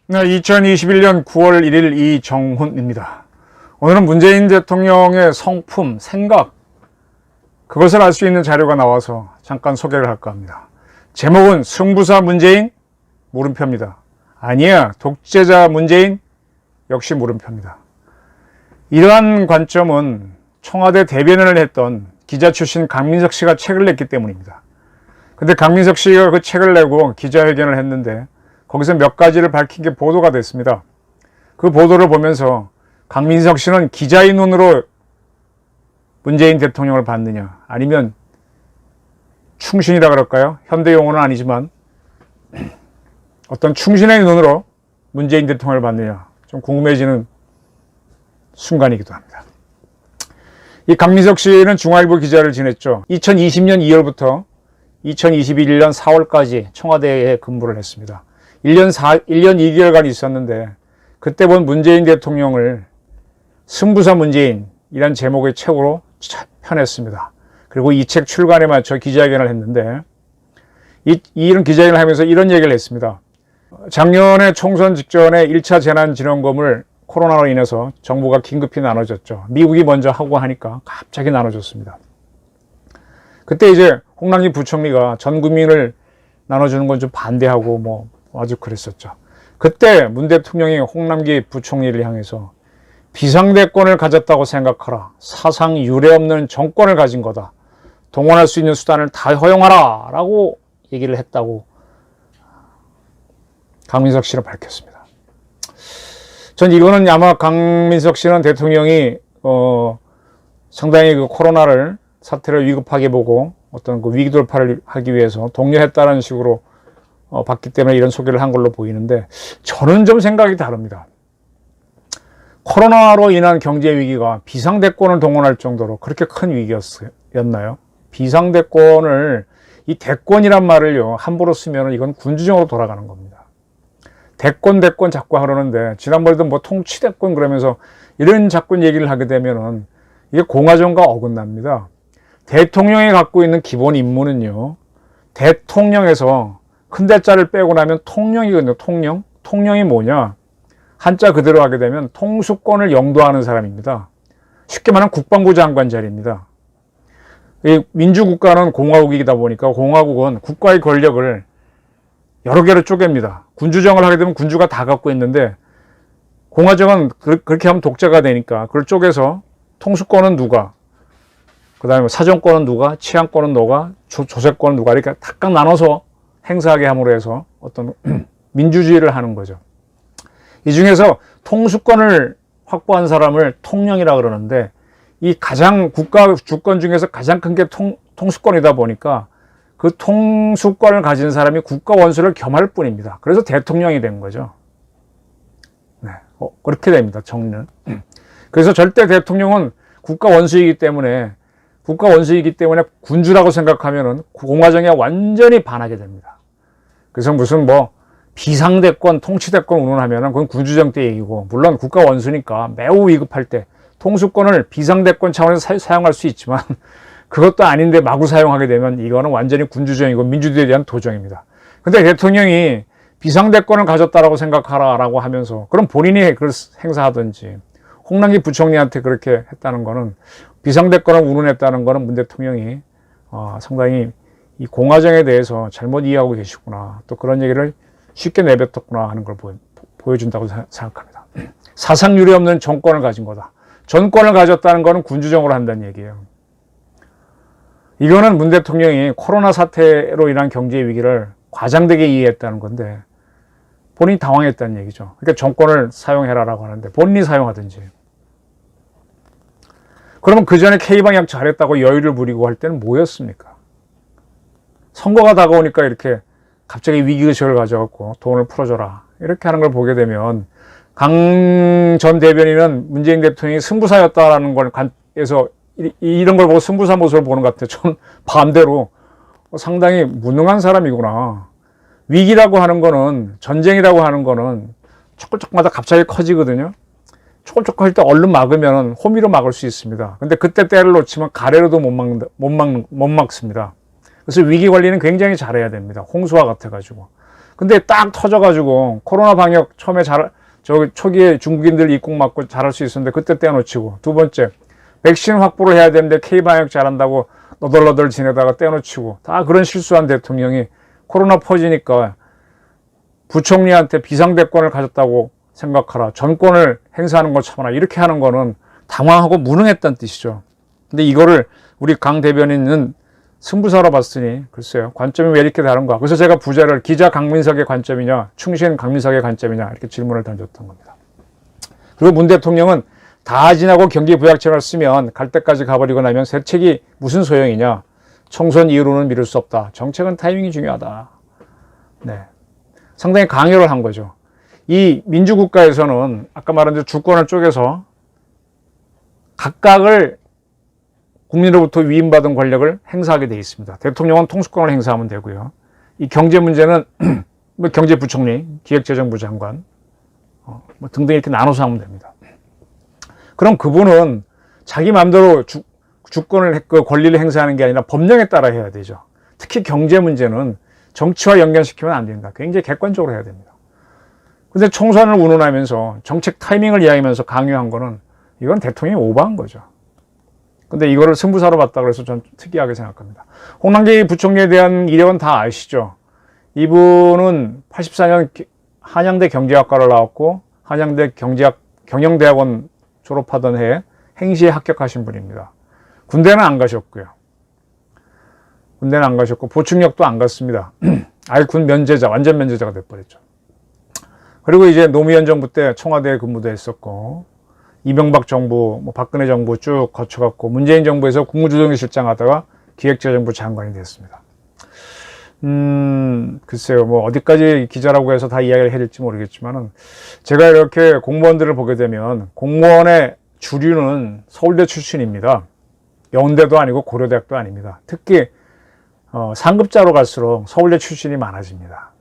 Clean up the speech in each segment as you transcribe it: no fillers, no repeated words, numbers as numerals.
네, 2021년 9월 1일 이정훈입니다. 오늘은 문재인 대통령의 성품, 생각, 그것을 알 수 있는 자료가 나와서 잠깐 소개를 할까 합니다. 제목은 승부사 문재인? 물음표입니다. 아니야, 독재자 문재인? 역시 물음표입니다. 이러한 관점은 청와대 대변인을 했던 기자 출신 강민석 씨가 책을 냈기 때문입니다. 근데 강민석 씨가 그 책을 내고 기자회견을 했는데 거기서 몇 가지를 밝힌 게 보도가 됐습니다. 그 보도를 보면서 강민석 씨는 기자의 눈으로 문재인 대통령을 봤느냐, 아니면 충신이라 그럴까요? 현대 용어는 아니지만 어떤 충신의 눈으로 문재인 대통령을 봤느냐, 좀 궁금해지는 순간이기도 합니다. 이 강민석 씨는 중앙일보 기자를 지냈죠. 2020년 2월부터 2021년 4월까지 청와대에 근무를 했습니다. 1년 2개월간 있었는데 그때 본 문재인 대통령을 승부사 문재인이란 제목의 책으로 펴냈습니다. 그리고 이 책 출간에 맞춰 기자회견을 했는데 이런 기자회견을 하면서 이런 얘기를 했습니다. 작년에 총선 직전에 1차 재난지원금을 코로나로 인해서 정부가 긴급히 나눠줬죠. 미국이 먼저 하고 하니까 갑자기 나눠줬습니다. 그때 이제 홍남기 부총리가 전 국민을 나눠주는 건 좀 반대하고 아주 그랬었죠. 그때 문 대통령이 홍남기 부총리를 향해서 비상대권을 가졌다고 생각하라. 사상 유례 없는 정권을 가진 거다. 동원할 수 있는 수단을 다 허용하라. 라고 얘기를 했다고 강민석 씨는 밝혔습니다. 전 이거는 아마 강민석 씨는 대통령이 상당히 그 코로나를 사태를 위급하게 보고 어떤 그 위기 돌파를 하기 위해서 독려했다는 식으로 봤기 때문에 이런 소개를 한 걸로 보이는데, 저는 좀 생각이 다릅니다. 코로나로 인한 경제 위기가 비상대권을 동원할 정도로 그렇게 큰 위기였나요? 비상대권을, 이 대권이란 말을요, 함부로 쓰면 이건 군주정으로 돌아가는 겁니다. 대권 자꾸 하려는데, 지난번에도 통치대권 그러면서 이런 자꾸 얘기를 하게 되면은 이게 공화정과 어긋납니다. 대통령이 갖고 있는 기본 임무는요, 대통령에서 큰 대자를 빼고 나면 통령이거든요. 통령이 뭐냐? 한자 그대로 하게 되면 통수권을 영도하는 사람입니다. 쉽게 말하면 국방부 장관 자리입니다. 이 민주국가는 공화국이다 보니까 공화국은 국가의 권력을 여러 개로 쪼갭니다. 군주정을 하게 되면 군주가 다 갖고 있는데, 공화정은 그렇게 하면 독재가 되니까 그걸 쪼개서 통수권은 누가, 그 다음에 사정권은 누가, 치안권은 누가, 조세권은 누가, 이렇게 각각 나눠서 행사하게 함으로 해서 어떤 민주주의를 하는 거죠. 이 중에서 통수권을 확보한 사람을 통령이라 그러는데, 이 가장 국가 주권 중에서 가장 큰 게 통수권이다 보니까 그 통수권을 가진 사람이 국가 원수를 겸할 뿐입니다. 그래서 대통령이 된 거죠. 네, 그렇게 됩니다. 정리는. 그래서 절대 대통령은 국가 원수이기 때문에 군주라고 생각하면은 공화정에 완전히 반하게 됩니다. 그래서 무슨 비상대권, 통치대권 운운하면은 그건 군주정 때 얘기고, 물론 국가 원수니까 매우 위급할 때 통수권을 비상대권 차원에서 사용할 수 있지만 그것도 아닌데 마구 사용하게 되면 이거는 완전히 군주정이고 민주주의에 대한 도정입니다. 근데 대통령이 비상대권을 가졌다라고 생각하라라고 하면서, 그럼 본인이 그걸 행사하든지, 홍남기 부총리한테 그렇게 했다는 거는, 비상대권을 운운했다는 거는 문 대통령이 상당히 이 공화정에 대해서 잘못 이해하고 계시구나, 또 그런 얘기를 쉽게 내뱉었구나 하는 걸 보여준다고 생각합니다. 사상 유례 없는 정권을 가진 거다. 전권을 가졌다는 거는 군주정으로 한다는 얘기예요. 이거는 문 대통령이 코로나 사태로 인한 경제 위기를 과장되게 이해했다는 건데, 본인이 당황했다는 얘기죠. 그러니까 정권을 사용해라라고 하는데 본인이 사용하든지. 그러면 그 전에 K방역 잘했다고 여유를 부리고 할 때는 뭐였습니까? 선거가 다가오니까 이렇게 갑자기 위기의식을 가져갖고 돈을 풀어줘라, 이렇게 하는 걸 보게 되면, 강 전 대변인은 문재인 대통령이 승부사였다라는 걸에서 이런 걸 보고 승부사 모습을 보는 것 같아요. 전 반대로 상당히 무능한 사람이구나. 위기라고 하는 거는, 전쟁이라고 하는 거는 조금마다 갑자기 커지거든요. 조금 할 때 얼른 막으면 호미로 막을 수 있습니다. 근데 그때 때를 놓치면 가래로도 못 막습니다. 그래서 위기 관리는 굉장히 잘해야 됩니다. 홍수와 같아가지고. 근데 딱 터져가지고 코로나 방역 처음에 초기에 중국인들 입국 막고 잘할 수 있었는데 그때 떼어놓치고, 두 번째 백신 확보를 해야 되는데 K방역 잘한다고 너덜너덜 지내다가 떼어놓치고, 다 그런 실수한 대통령이 코로나 퍼지니까 부총리한테 비상대권을 가졌다고 생각하라, 전권을 행사하는 걸 참아라, 이렇게 하는 거는 당황하고 무능했다는 뜻이죠. 근데 이거를 우리 강 대변인은 승부사로 봤으니 글쎄요, 관점이 왜 이렇게 다른가. 그래서 제가 부제를 기자 강민석의 관점이냐, 충신 강민석의 관점이냐, 이렇게 질문을 던졌던 겁니다. 그리고 문 대통령은 다 지나고 경기부약책을 쓰면 갈 때까지 가버리고 나면 새 책이 무슨 소용이냐, 총선 이후로는 미룰 수 없다, 정책은 타이밍이 중요하다. 네, 상당히 강요를 한 거죠. 이 민주국가에서는 아까 말한 대로 주권을 쪼개서 각각을 국민으로부터 위임받은 권력을 행사하게 되어 있습니다. 대통령은 통수권을 행사하면 되고요. 이 경제 문제는 뭐 경제부총리, 기획재정부 장관 뭐 등등 이렇게 나눠서 하면 됩니다. 그럼 그분은 자기 마음대로 주권을, 그 권리를 행사하는 게 아니라 법령에 따라 해야 되죠. 특히 경제 문제는 정치와 연결시키면 안 됩니다. 굉장히 객관적으로 해야 됩니다. 근데 총선을 운운하면서 정책 타이밍을 이야기하면서 강요한 거는, 이건 대통령이 오버한 거죠. 근데 이거를 승부사로 봤다 그래서 전 특이하게 생각합니다. 홍남기 부총리에 대한 이력은 다 아시죠? 이분은 84년 한양대 경제학과를 나왔고 한양대 경영대학원 졸업하던 해에 행시에 합격하신 분입니다. 군대는 안 가셨고요. 군대는 안 가셨고 보충역도 안 갔습니다. 아예 군 면제자, 완전 면제자가 돼버렸죠. 그리고 이제 노무현 정부 때 청와대에 근무도 했었고, 이명박 정부, 박근혜 정부 쭉 거쳐갔고, 문재인 정부에서 국무조정실장 하다가 기획재정부 장관이 됐습니다. 글쎄요, 뭐 어디까지 기자라고 해서 다 이야기를 해야 될지 모르겠지만은, 제가 이렇게 공무원들을 보게 되면 공무원의 주류는 서울대 출신입니다. 연대도 아니고 고려대학도 아닙니다. 특히 상급자로 갈수록 서울대 출신이 많아집니다.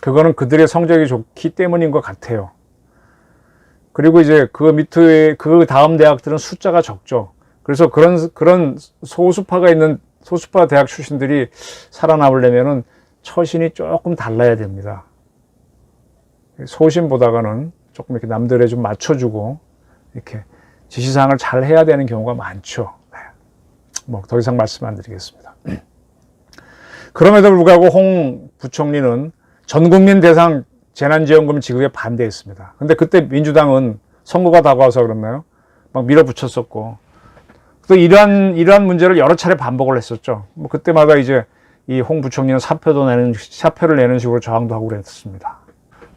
그거는 그들의 성적이 좋기 때문인 것 같아요. 그리고 이제 그 밑에 그 다음 대학들은 숫자가 적죠. 그래서 그런 소수파 대학 출신들이 살아남으려면은 처신이 조금 달라야 됩니다. 소신보다는 조금 이렇게 남들에 좀 맞춰주고 이렇게 지시사항을 잘 해야 되는 경우가 많죠. 뭐 더 이상 말씀 안 드리겠습니다. 그럼에도 불구하고 홍 부총리는 전국민 대상 재난지원금 지급에 반대했습니다. 근데 그때 민주당은 선거가 다가와서 그랬나요? 막 밀어붙였었고, 또 이러한 문제를 여러 차례 반복을 했었죠. 뭐 그때마다 이제 이 홍 부총리는 사표를 내는 식으로 저항도 하고 그랬습니다.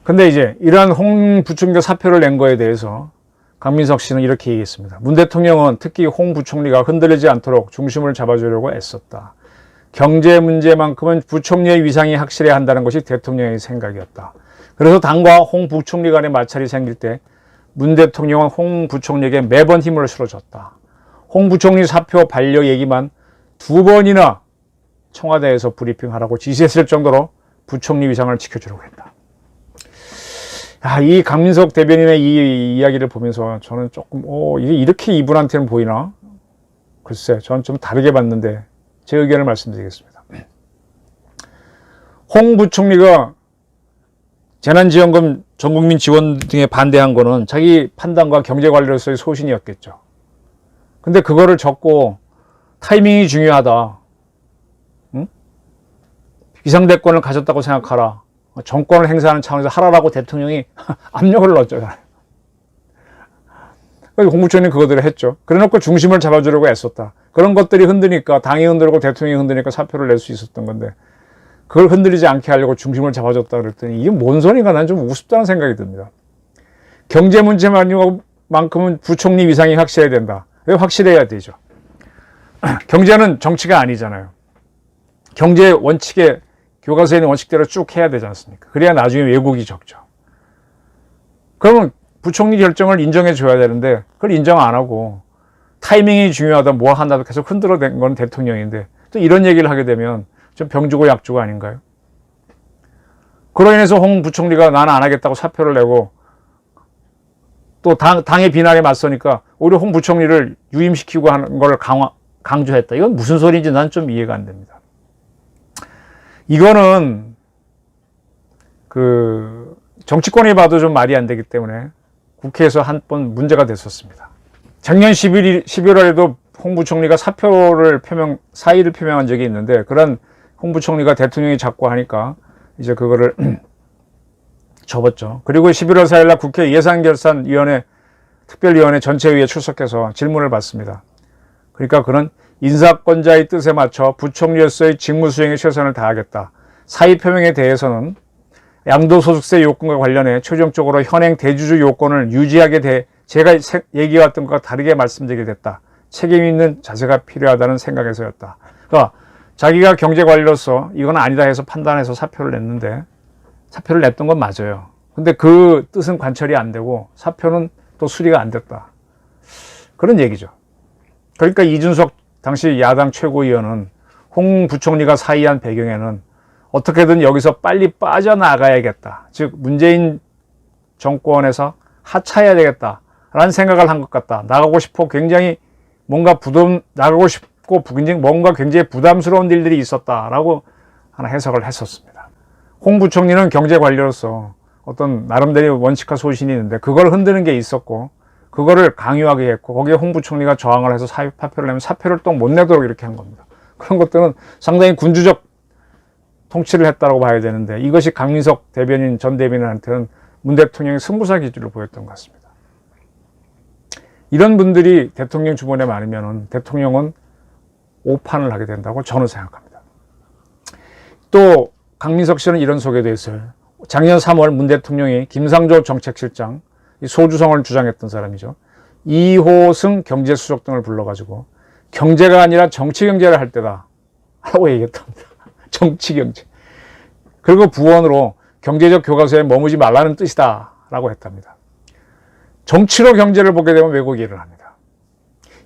근데 이제 이러한 홍 부총리가 사표를 낸 거에 대해서 강민석 씨는 이렇게 얘기했습니다. 문 대통령은 특히 홍 부총리가 흔들리지 않도록 중심을 잡아주려고 애썼다. 경제 문제만큼은 부총리의 위상이 확실해야 한다는 것이 대통령의 생각이었다. 그래서 당과 홍 부총리 간의 마찰이 생길 때 문 대통령은 홍 부총리에게 매번 힘을 실어줬다. 홍 부총리 사표 반려 얘기만 2번이나 청와대에서 브리핑하라고 지시했을 정도로 부총리 위상을 지켜주려고 했다. 이 강민석 대변인의 이 이야기를 보면서 저는 조금 이게 이렇게 이분한테는 보이나? 글쎄, 저는 좀 다르게 봤는데 제 의견을 말씀드리겠습니다. 홍 부총리가 재난지원금 전국민 지원 등에 반대한 거는 자기 판단과 경제관리로서의 소신이었겠죠. 근데 그거를 적고 타이밍이 중요하다. 응? 비상대권을 가졌다고 생각하라. 정권을 행사하는 차원에서 하라라고 대통령이 압력을 넣었잖아요. 홍 부총리는 그거들을 했죠. 그래놓고 중심을 잡아주려고 애썼다. 그런 것들이 흔드니까, 당이 흔들고 대통령이 흔드니까 사표를 낼 수 있었던 건데, 그걸 흔들리지 않게 하려고 중심을 잡아줬다 그랬더니 이게 뭔 소리인가, 난 좀 우습다는 생각이 듭니다. 경제 문제만큼은 부총리 위상이 확실해야 된다. 왜 확실해야 되죠? 경제는 정치가 아니잖아요. 경제 원칙에, 교과서에 있는 원칙대로 쭉 해야 되지 않습니까? 그래야 나중에 왜곡이 적죠. 그러면 부총리 결정을 인정해 줘야 되는데 그걸 인정 안 하고 타이밍이 중요하다, 뭐 한다도 계속 흔들어댄 건 대통령인데, 또 이런 얘기를 하게 되면 좀 병주고 약주고 아닌가요? 그로 인해서 홍 부총리가 나는 안 하겠다고 사표를 내고 또 당의 비난에 맞서니까 오히려 홍 부총리를 유임시키고 하는 걸 강조했다. 이건 무슨 소리인지 난 좀 이해가 안 됩니다. 이거는 정치권이 봐도 좀 말이 안 되기 때문에 국회에서 한 번 문제가 됐었습니다. 작년 11월에도 홍 부총리가 사의를 표명한 적이 있는데, 그런 홍 부총리가 대통령이 자꾸 하니까 이제 그거를 접었죠. 그리고 11월 4일날 국회 예산결산위원회 특별위원회 전체회의에 출석해서 질문을 받습니다. 그러니까 그는 인사권자의 뜻에 맞춰 부총리로서의 직무 수행에 최선을 다하겠다. 사의 표명에 대해서는 양도소득세 요건과 관련해 최종적으로 현행 대주주 요건을 유지하게 제가 얘기해왔던 것과 다르게 말씀드리게 됐다. 책임 있는 자세가 필요하다는 생각에서였다. 그러니까 자기가 경제관리로서 이건 아니다 해서 판단해서 사표를 냈는데, 사표를 냈던 건 맞아요. 근데 그 뜻은 관철이 안 되고 사표는 또 수리가 안 됐다. 그런 얘기죠. 그러니까 이준석 당시 야당 최고위원은 홍 부총리가 사의한 배경에는 어떻게든 여기서 빨리 빠져나가야겠다. 즉 문재인 정권에서 하차해야 되겠다라는 생각을 한 것 같다. 나가고 싶고 굉장히 뭔가 굉장히 부담스러운 일들이 있었다라고 하나 해석을 했었습니다. 홍 부총리는 경제관리로서 어떤 나름대로 원칙과 소신이 있는데 그걸 흔드는 게 있었고, 그거를 강요하게 했고, 거기에 홍 부총리가 저항을 해서 사표를 내면 사표를 또 못 내도록 이렇게 한 겁니다. 그런 것들은 상당히 군주적 통치를 했다고 봐야 되는데, 이것이 강민석 전 대변인한테는 문 대통령의 승부사 기질을 보였던 것 같습니다. 이런 분들이 대통령 주변에 많으면 대통령은 오판을 하게 된다고 저는 생각합니다. 또 강민석 씨는 이런 소개도 했어요. 작년 3월 문 대통령이 김상조 정책실장, 소주성을 주장했던 사람이죠. 이호승 경제수석 등을 불러가지고 경제가 아니라 정치경제를 할 때다 라고 얘기했답니다. 정치경제. 그리고 부언으로 경제적 교과서에 머무지 말라는 뜻이다 라고 했답니다. 정치로 경제를 보게 되면 왜곡이 일어납니다.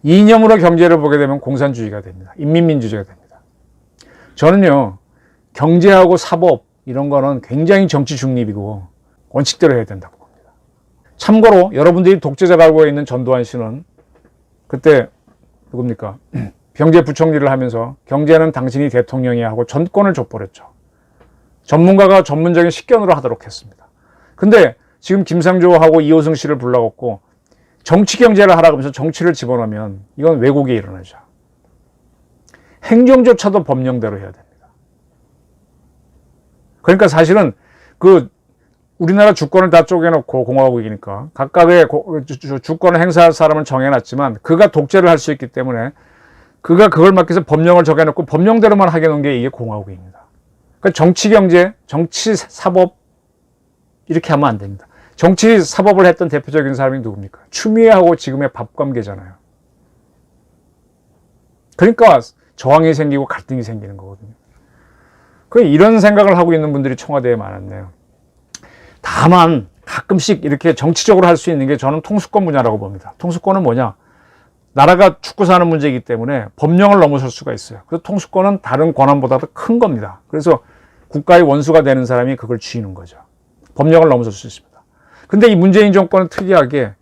이념으로 경제를 보게 되면 공산주의가 됩니다. 인민민주주의가 됩니다. 저는요, 경제하고 사법 이런 거는 굉장히 정치 중립이고 원칙대로 해야 된다고 봅니다. 참고로 여러분들이 독재자가 알고 있는 전두환 씨는 그때 누굽니까? 경제부총리를 하면서 경제는 당신이 대통령이야 하고 전권을 줘버렸죠. 전문가가 전문적인 식견으로 하도록 했습니다. 근데 지금 김상조하고 이호승 씨를 불러갖고 정치 경제를 하라고 하면서 정치를 집어넣으면 이건 왜곡이 일어나죠. 행정조차도 법령대로 해야 됩니다. 그러니까 사실은 우리나라 주권을 다 쪼개놓고 공화국이니까 각각의 주권을 행사할 사람을 정해놨지만 그가 독재를 할 수 있기 때문에 그가 그걸 막기 위해서 법령을 정해놓고 법령대로만 하게 놓은 게 이게 공화국입니다. 그러니까 정치 경제, 정치 사법 이렇게 하면 안 됩니다. 정치 사법을 했던 대표적인 사람이 누굽니까? 추미애하고 지금의 박범계잖아요. 그러니까 저항이 생기고 갈등이 생기는 거거든요. 이런 생각을 하고 있는 분들이 청와대에 많았네요. 다만 가끔씩 이렇게 정치적으로 할 수 있는 게 저는 통수권 분야라고 봅니다. 통수권은 뭐냐? 나라가 죽고 사는 문제이기 때문에 법령을 넘어설 수가 있어요. 그래서 통수권은 다른 권한보다도 큰 겁니다. 그래서 국가의 원수가 되는 사람이 그걸 쥐는 거죠. 법령을 넘어설 수 있습니다. 근데 이 문재인 정권은 특이하게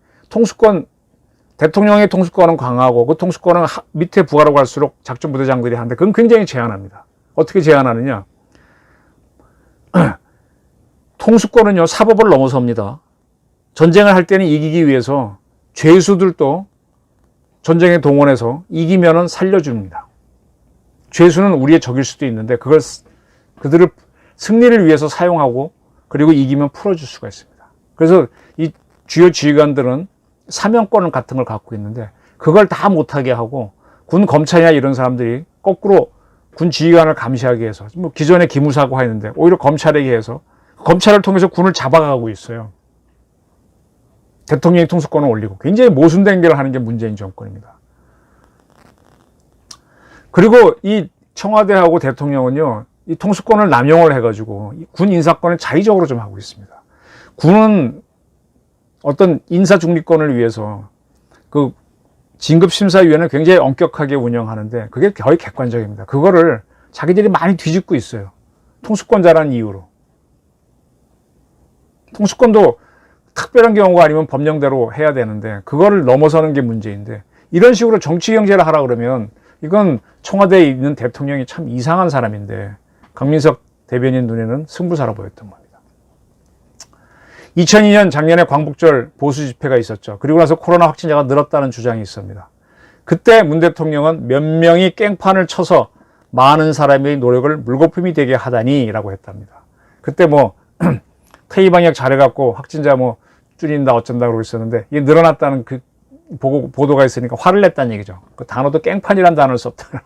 대통령의 통수권은 강하고 그 통수권은 밑에 부하로 갈수록 작전부대장들이 하는데 그건 굉장히 제한합니다. 어떻게 제한하느냐? 통수권은요, 사법을 넘어섭니다. 전쟁을 할 때는 이기기 위해서 죄수들도 전쟁에 동원해서 이기면은 살려줍니다. 죄수는 우리의 적일 수도 있는데 그들을 승리를 위해서 사용하고 그리고 이기면 풀어줄 수가 있습니다. 그래서 이 주요 지휘관들은 사명권 같은 걸 갖고 있는데 그걸 다 못하게 하고 군 검찰이나 이런 사람들이 거꾸로 군 지휘관을 감시하기 위해서 기존에 기무사고 했는데 오히려 검찰에게 해서 검찰을 통해서 군을 잡아가고 있어요. 대통령이 통수권을 올리고 굉장히 모순된 걸 하는 게 문재인 정권입니다. 그리고 이 청와대하고 대통령은요, 이 통수권을 남용을 해가지고 군 인사권을 자의적으로 좀 하고 있습니다. 군은 어떤 인사 중립권을 위해서 그 진급심사위원회는 굉장히 엄격하게 운영하는데 그게 거의 객관적입니다. 그거를 자기들이 많이 뒤집고 있어요. 통수권자라는 이유로. 통수권도 특별한 경우가 아니면 법령대로 해야 되는데 그거를 넘어서는 게 문제인데 이런 식으로 정치 경제를 하라 그러면 이건 청와대에 있는 대통령이 참 이상한 사람인데 강민석 대변인 눈에는 승부사로 보였던 겁니다. 2002년 작년에 광복절 보수 집회가 있었죠. 그리고 나서 코로나 확진자가 늘었다는 주장이 있습니다. 그때 문 대통령은 몇 명이 깽판을 쳐서 많은 사람의 노력을 물거품이 되게 하다니 라고 했답니다. 그때 뭐 K방역 잘해갖고 확진자 뭐 줄인다 어쩐다 그러고 있었는데 이게 늘어났다는 그 보도가 있으니까 화를 냈다는 얘기죠. 그 단어도 깽판이라는 단어를 썼다.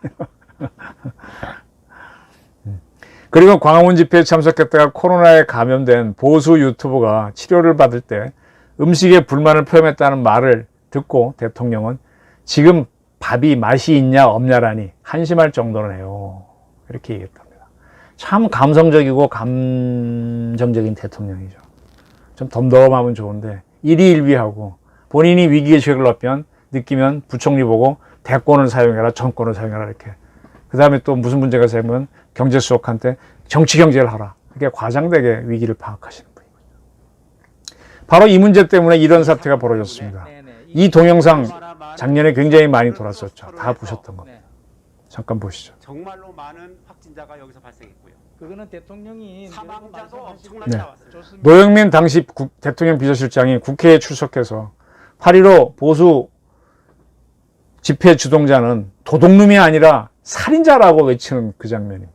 그리고 광화문 집회에 참석했다가 코로나에 감염된 보수 유튜버가 치료를 받을 때 음식에 불만을 표현했다는 말을 듣고 대통령은 지금 밥이 맛이 있냐 없냐라니 한심할 정도네요. 이렇게 얘기했답니다. 참 감성적이고 감정적인 대통령이죠. 좀 덤덤하면 좋은데 일희일비하고 본인이 위기의 쐐기를 느끼면 부총리 보고 대권을 사용해라 정권을 사용해라 이렇게. 그 다음에 또 무슨 문제가 생기면 경제수석한테 정치 경제를 하라. 그게 과장되게 위기를 파악하시는 분이군요. 바로 이 문제 때문에 이런 사태가 벌어졌습니다. 이 동영상 작년에 굉장히 많이 돌았었죠. 다 보셨던 겁니다. 잠깐 보시죠. 정말로 많은 확진자가 여기서 발생했고요. 그거는 대통령이 사망자도 엄청나게 나왔어요. 노영민 당시 대통령 비서실장이 국회에 출석해서 8.15 보수 집회 주동자는 도둑놈이 아니라 살인자라고 외치는 그 장면입니다.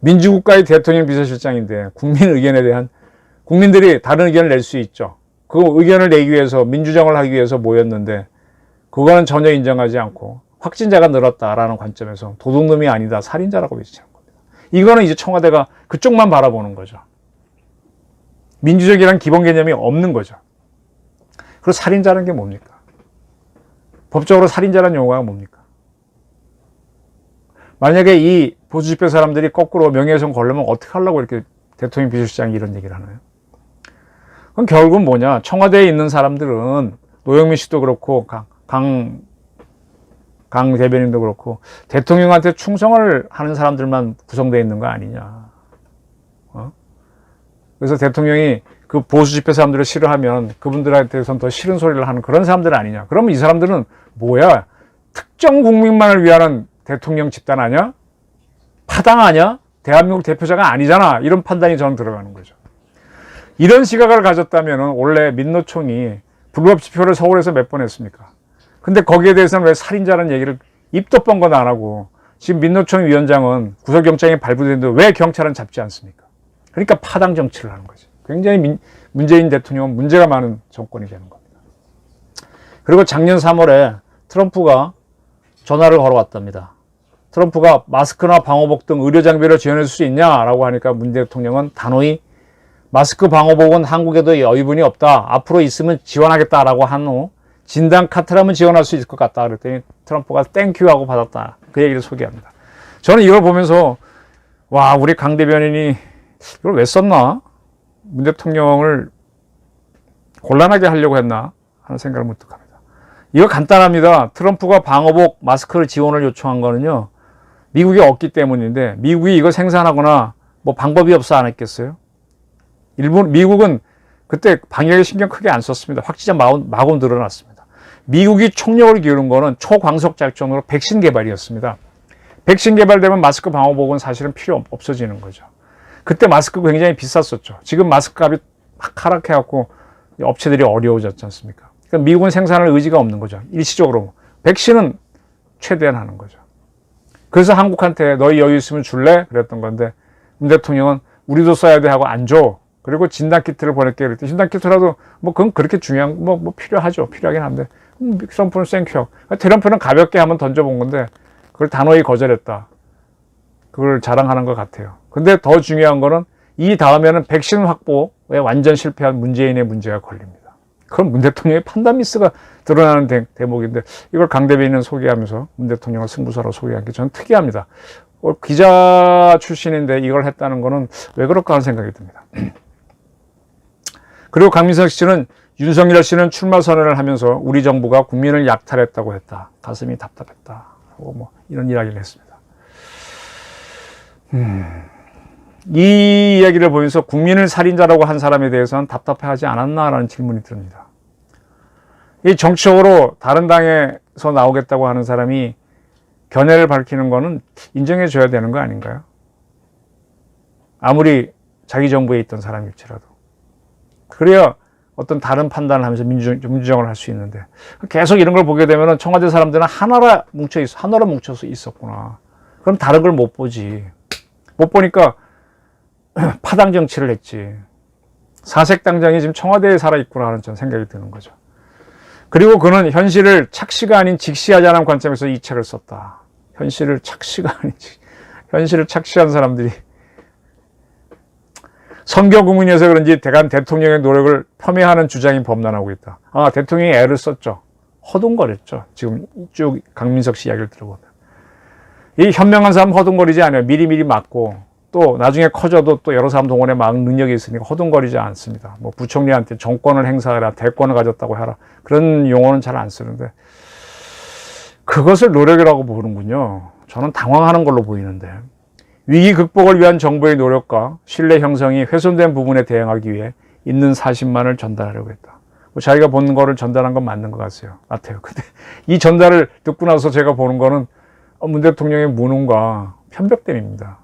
민주국가의 대통령 비서실장인데 국민 의견에 대한 국민들이 다른 의견을 낼 수 있죠. 그 의견을 내기 위해서 민주정을 하기 위해서 모였는데 그거는 전혀 인정하지 않고 확진자가 늘었다라는 관점에서 도둑놈이 아니다 살인자라고 외치는 겁니다. 이거는 이제 청와대가 그쪽만 바라보는 거죠. 민주적이라는 기본 개념이 없는 거죠. 그리고 살인자라는 게 뭡니까? 법적으로 살인자라는 용어가 뭡니까? 만약에 이 보수 집회 사람들이 거꾸로 명예훼손 걸려면 어떻게 하려고 이렇게 대통령 비서실장이 이런 얘기를 하나요? 그럼 결국은 뭐냐? 청와대에 있는 사람들은 노영민 씨도 그렇고 강 대변인도 그렇고 대통령한테 충성을 하는 사람들만 구성되어 있는 거 아니냐. 그래서 대통령이 그 보수 집회 사람들을 싫어하면 그분들한테선 더 싫은 소리를 하는 그런 사람들 아니냐. 그러면 이 사람들은 뭐야? 특정 국민만을 위하는 대통령 집단 아니야? 파당 아니야? 대한민국 대표자가 아니잖아. 이런 판단이 저는 들어가는 거죠. 이런 시각을 가졌다면 원래 민노총이 불법 집회를 서울에서 몇 번 했습니까? 근데 거기에 대해서는 왜 살인자라는 얘기를 입도 뻥건 안 하고 지금 민노총 위원장은 구속영장이 발부됐는데 왜 경찰은 잡지 않습니까? 그러니까 파당 정치를 하는 거죠. 굉장히 문재인 대통령은 문제가 많은 정권이 되는 겁니다. 그리고 작년 3월에 트럼프가 전화를 걸어왔답니다. 트럼프가 마스크나 방호복 등 의료 장비를 지원해 줄 수 있냐라고 하니까 문 대통령은 단호히 마스크 방호복은 한국에도 여유분이 없다. 앞으로 있으면 지원하겠다라고 한 후 진단 카트라면 지원할 수 있을 것 같다. 그랬더니 트럼프가 땡큐 하고 받았다. 그 얘기를 소개합니다. 저는 이걸 보면서 와 우리 강 대변인이 이걸 왜 썼나? 문 대통령을 곤란하게 하려고 했나? 하는 생각을 문득 합니다. 이거 간단합니다. 트럼프가 방호복 마스크를 지원을 요청한 거는요. 미국이 없기 때문인데 미국이 이거 생산하거나 뭐 방법이 없어 안 했겠어요? 미국은 그때 방역에 신경 크게 안 썼습니다. 확진자 마구 늘어났습니다. 미국이 총력을 기울인 거는 초광속 작전으로 백신 개발이었습니다. 백신 개발되면 마스크 방호복은 사실은 필요 없어지는 거죠. 그때 마스크 굉장히 비쌌었죠. 지금 마스크 값이 막 하락해갖고 업체들이 어려워졌지 않습니까? 그러니까 미국은 생산할 의지가 없는 거죠. 일시적으로. 백신은 최대한 하는 거죠. 그래서 한국한테 너희 여유 있으면 줄래? 그랬던 건데 문 대통령은 우리도 써야 돼 하고 안 줘. 그리고 진단키트를 보낼게 그랬더니 진단키트라도 뭐 그건 그렇게 중요한 뭐 필요하죠. 필요하긴 한데 트럼프는 땡큐. 트럼프는 가볍게 한번 던져본 건데 그걸 단호히 거절했다. 그걸 자랑하는 것 같아요. 근데 더 중요한 거는 이 다음에는 백신 확보에 완전 실패한 문재인의 문제가 걸립니다. 그건 문 대통령의 판단 미스가 드러나는 대목인데 이걸 강 대변인은 소개하면서 문 대통령을 승부사로 소개한 게 저는 특이합니다. 기자 출신인데 이걸 했다는 거는 왜 그럴까 하는 생각이 듭니다. 그리고 강민석 씨는 윤석열 씨는 출마 선언을 하면서 우리 정부가 국민을 약탈했다고 했다. 가슴이 답답했다. 하고 뭐 이런 이야기를 했습니다. 이 이야기를 보면서 국민을 살인자라고 한 사람에 대해서는 답답해하지 않았나라는 질문이 듭니다. 이 정치적으로 다른 당에서 나오겠다고 하는 사람이 견해를 밝히는 거는 인정해 줘야 되는 거 아닌가요? 아무리 자기 정부에 있던 사람일지라도. 그래야 어떤 다른 판단을 하면서 민주정을 할 수 있는데, 계속 이런 걸 보게 되면 청와대 사람들은 하나로 뭉쳐서 있었구나. 그럼 다른 걸 못 보지. 못 보니까 파당 정치를 했지. 사색당장이 지금 청와대에 살아있구나 하는 전 생각이 드는 거죠. 그리고 그는 현실을 착시가 아닌 직시하자는 관점에서 이 책을 썼다. 현실을 착시가 아닌 현실을 착시한 사람들이 선거 국민이어서 그런지 대간 대통령의 노력을 폄훼하는 주장이 범람하고 있다. 대통령이 애를 썼죠. 허둥거렸죠. 지금 쭉 강민석 씨 이야기를 들어보면. 이 현명한 사람 허둥거리지 않아요. 미리미리 맞고 또 나중에 커져도 또 여러 사람 동원에 막 능력이 있으니까 허둥거리지 않습니다. 뭐 부총리한테 정권을 행사해라, 대권을 가졌다고 해라. 그런 용어는 잘 안 쓰는데 그것을 노력이라고 보는군요. 저는 당황하는 걸로 보이는데. 위기 극복을 위한 정부의 노력과 신뢰 형성이 훼손된 부분에 대응하기 위해 있는 사실만을 전달하려고 했다. 뭐 자기가 본 거를 전달한 건 맞는 것 같아요. 근데 이 전달을 듣고 나서 제가 보는 거는 문 대통령의 무능과 편벽됨입니다.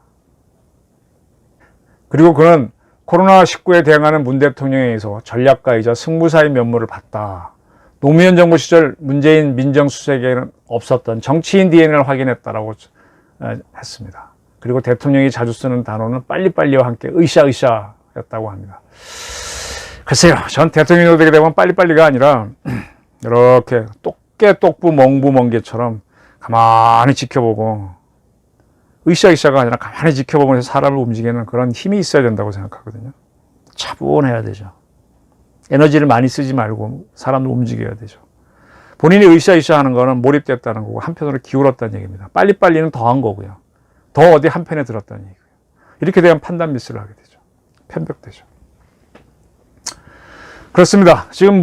그리고 그는 코로나19에 대응하는 문 대통령에 의해서 전략가이자 승부사의 면모를 봤다. 노무현 정부 시절 문재인 민정수석에게는 없었던 정치인 DNA를 확인했다라고 했습니다. 그리고 대통령이 자주 쓰는 단어는 빨리빨리와 함께 으쌰으쌰였다고 합니다. 글쎄요, 전 대통령이 되게 되면 빨리빨리가 아니라 이렇게 똑부 멍부멍개처럼 가만히 지켜보고 으쌰으쌰가 아니라 가만히 지켜보면서 사람을 움직이는 그런 힘이 있어야 된다고 생각하거든요. 차분해야 되죠. 에너지를 많이 쓰지 말고 사람을 움직여야 되죠. 본인이 으쌰으쌰 하는 거는 몰입됐다는 거고 한편으로 기울었다는 얘기입니다. 빨리빨리는 더한 거고요. 더 어디 한편에 들었다는 얘기고요. 이렇게 되면 판단 미스를 하게 되죠. 편벽되죠. 그렇습니다. 지금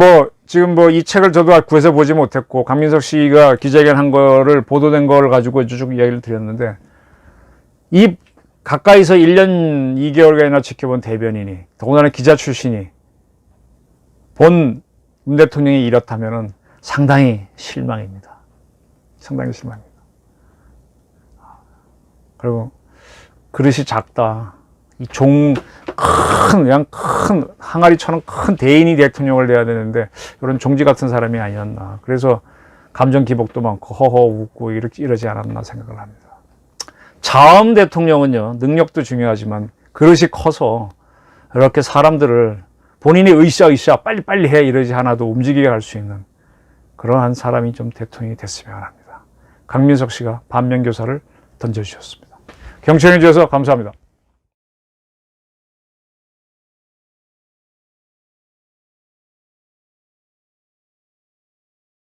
이 책을 저도 구해서 보지 못했고 강민석 씨가 기자회견 한 거를 보도된 걸 가지고 쭉 이야기를 드렸는데 이 가까이서 1년 2개월간이나 지켜본 대변인이 더군다나 기자 출신이 본 문 대통령이 이렇다면은 상당히 실망입니다. 상당히 실망입니다. 그리고 그릇이 작다. 그냥 큰 항아리처럼 큰 대인이 대통령을 돼야 되는데 이런 종지 같은 사람이 아니었나. 그래서 감정 기복도 많고 허허 웃고 이러지 않았나 생각을 합니다. 자음 대통령은요, 능력도 중요하지만 그릇이 커서 이렇게 사람들을 본인이 으쌰으쌰 빨리빨리 해 이러지 않아도 움직이게 할 수 있는 그러한 사람이 좀 대통령이 됐으면 합니다. 강민석 씨가 반면교사를 던져주셨습니다. 경청해 주셔서 감사합니다.